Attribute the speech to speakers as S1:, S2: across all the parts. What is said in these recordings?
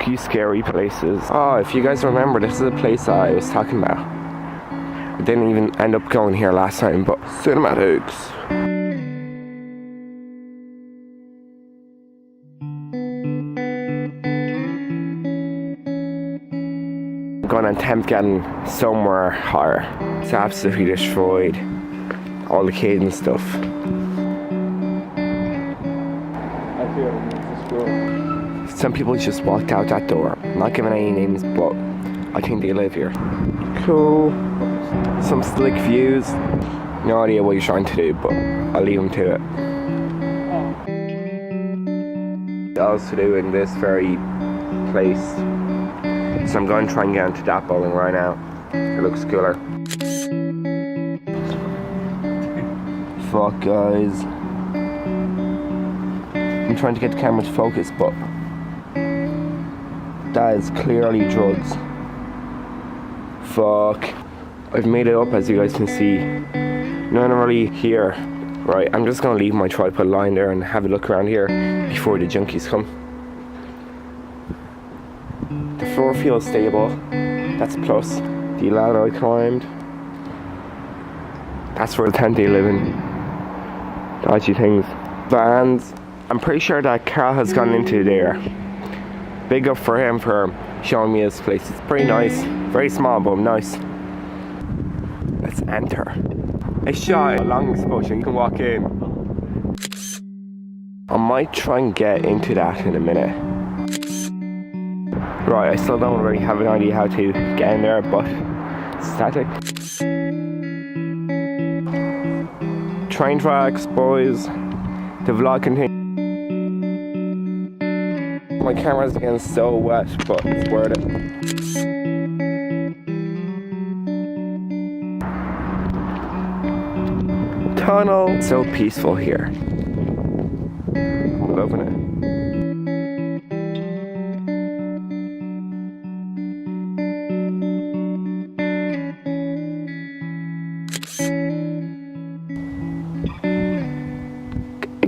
S1: spooky, scary places. Oh, if you guys remember, this is a place that I was talking about. I didn't even end up going here last time, but cinematics. I'm going to attempt getting somewhere higher. It's absolutely destroyed. All the kids and stuff. Some people just walked out that door. I'm not giving any names, but I think they live here. Cool. Some slick views. No idea what you're trying to do, but I'll leave them to it. What else to do in this very place? So I'm going to try and get into that building right now. It looks cooler. Fuck, guys. I'm trying to get the camera to focus, but that is clearly drugs. Fuck. I've made it up, as you guys can see. None really here. Right, I'm just gonna leave my tripod lying there and have a look around here before the junkies come. The floor feels stable. That's a plus. The ladder I climbed. That's where the tent they live in. Dodgy things. Vans. I'm pretty sure that Karl has gone into there. Big up for him for showing me this place. It's pretty nice. Very small, but nice. Let's enter. A shot along this bush and you can walk in. I might try and get into that in a minute. Right, I still don't really have an idea how to get in there, but it's static. Train tracks, boys. The vlog continues. My camera's getting so wet, but it's worth it. Tunnel. It's so peaceful here. I'm loving it.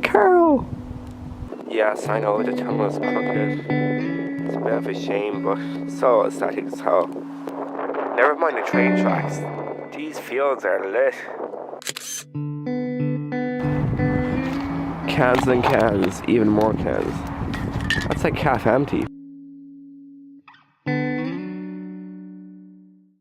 S1: Karl! Yes, I know the tunnel is crooked. It's a bit of a shame, but so aesthetic as hell. Never mind the train tracks. These fields are lit. Cans and cans, even more cans. That's like half empty.